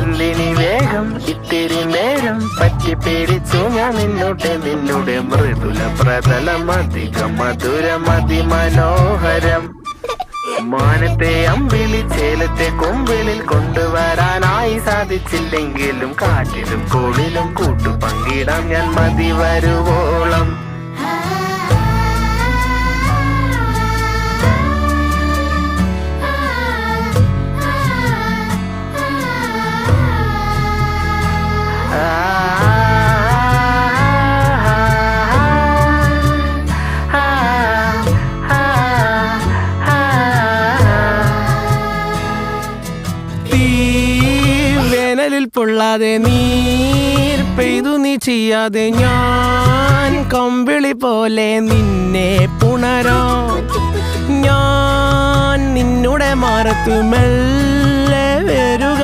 ചെല്ലിനി വേഗം ഇത്തിരി നേരം പറ്റി പേടിച്ചു ഞാൻ നിന്നുടെ മൃദുല പ്രതലം അധികം മധുരം അതിമനോഹരം. മാനത്തെ അമ്പിളി ചേലത്തെ കൊമ്പിളിൽ കൊണ്ടുവരാനായി സാധിച്ചില്ലെങ്കിലും കാറ്റിലും കോളിലും കൂട്ടു പങ്കിടാം ഞാൻ മതി വരുവോളം. വേനലിൽ പൊള്ളാതെ നീർ പെയ്തു നീ ചെയ്യാതെ ഞാൻ കമ്പിളി പോലെ നിന്നെ പുണരോ. ഞാൻ നിന്നുടെ മാറത്തു മെല്ലെ വരുക